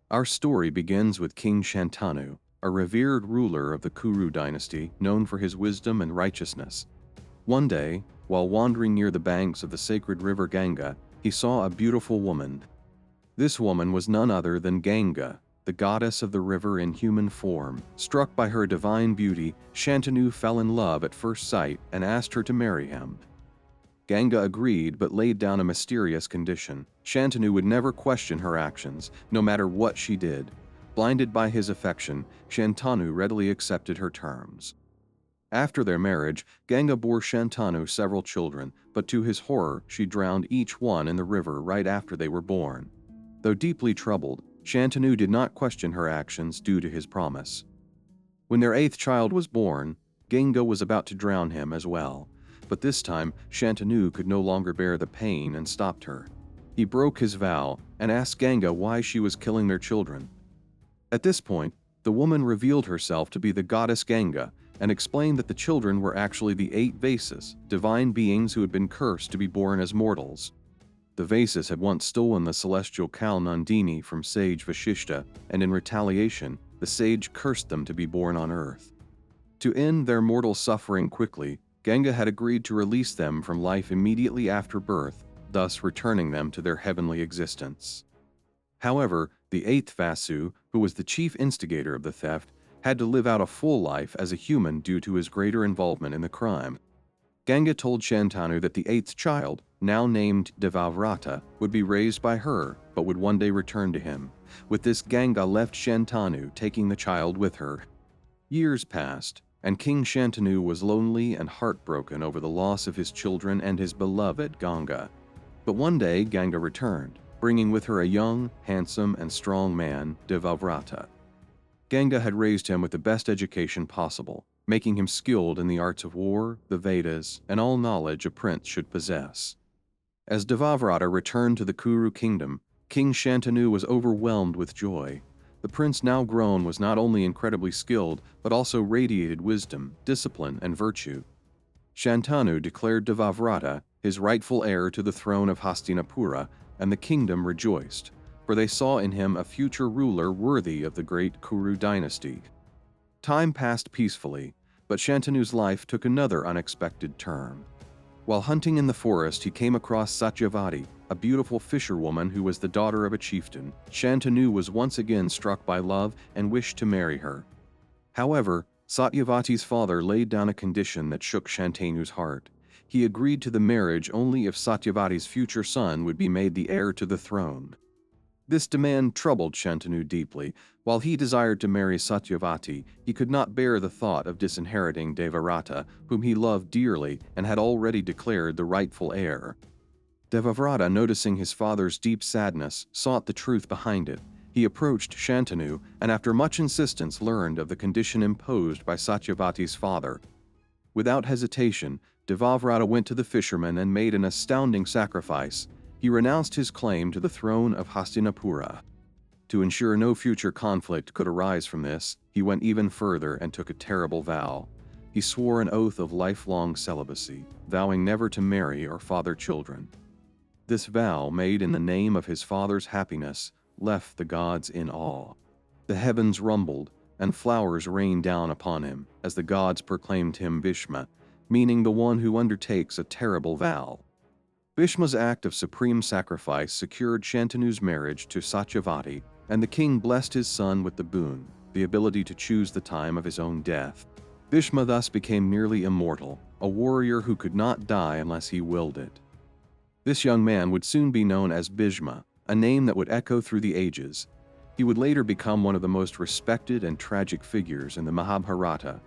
Our story begins with King Shantanu, a revered ruler of the Kuru dynasty known for his wisdom and righteousness. One day, while wandering near the banks of the sacred river Ganga, he saw a beautiful woman. This woman was none other than Ganga, the goddess of the river in human form. Struck by her divine beauty, Shantanu fell in love at first sight and asked her to marry him. Ganga agreed but laid down a mysterious condition. Shantanu would never question her actions, no matter what she did. Blinded by his affection, Shantanu readily accepted her terms. After their marriage, Ganga bore Shantanu several children, but to his horror, she drowned each one in the river right after they were born. Though deeply troubled, Shantanu did not question her actions due to his promise. When their eighth child was born, Ganga was about to drown him as well. But this time, Shantanu could no longer bear the pain and stopped her. He broke his vow and asked Ganga why she was killing their children. At this point, the woman revealed herself to be the goddess Ganga and explained that the children were actually the 8 Vases, divine beings who had been cursed to be born as mortals. The Vases had once stolen the celestial cow Nandini from sage Vashishta, and in retaliation, the sage cursed them to be born on earth. To end their mortal suffering quickly, Ganga had agreed to release them from life immediately after birth, thus returning them to their heavenly existence. However, the 8th Vasu, who was the chief instigator of the theft, had to live out a full life as a human due to his greater involvement in the crime. Ganga told Shantanu that the 8th child, now named Devavrata, would be raised by her, but would one day return to him. With this, Ganga left Shantanu, taking the child with her. Years passed, and King Shantanu was lonely and heartbroken over the loss of his children and his beloved Ganga. But one day, Ganga returned, bringing with her a young, handsome, and strong man, Devavrata. Ganga had raised him with the best education possible, making him skilled in the arts of war, the Vedas, and all knowledge a prince should possess. As Devavrata returned to the Kuru kingdom, King Shantanu was overwhelmed with joy. The prince now grown was not only incredibly skilled, but also radiated wisdom, discipline, and virtue. Shantanu declared Devavrata his rightful heir to the throne of Hastinapura, and the kingdom rejoiced, for they saw in him a future ruler worthy of the great Kuru dynasty. Time passed peacefully, but Shantanu's life took another unexpected turn. While hunting in the forest, he came across Satyavati, a beautiful fisherwoman who was the daughter of a chieftain. Shantanu was once again struck by love and wished to marry her. However, Satyavati's father laid down a condition that shook Shantanu's heart. He agreed to the marriage only if Satyavati's future son would be made the heir to the throne. This demand troubled Shantanu deeply. While he desired to marry Satyavati, he could not bear the thought of disinheriting Devavrata, whom he loved dearly and had already declared the rightful heir. Devavrata, noticing his father's deep sadness, sought the truth behind it. He approached Shantanu and after much insistence learned of the condition imposed by Satyavati's father. Without hesitation, Devavrata went to the fisherman and made an astounding sacrifice. He renounced his claim to the throne of Hastinapura. To ensure no future conflict could arise from this, he went even further and took a terrible vow. He swore an oath of lifelong celibacy, vowing never to marry or father children. This vow, made in the name of his father's happiness, left the gods in awe. The heavens rumbled, and flowers rained down upon him, as the gods proclaimed him Bhishma, meaning the one who undertakes a terrible vow. Bhishma's act of supreme sacrifice secured Shantanu's marriage to Satyavati, and the king blessed his son with the boon, the ability to choose the time of his own death. Bhishma thus became nearly immortal, a warrior who could not die unless he willed it. This young man would soon be known as Bhishma, a name that would echo through the ages. He would later become one of the most respected and tragic figures in the Mahabharata,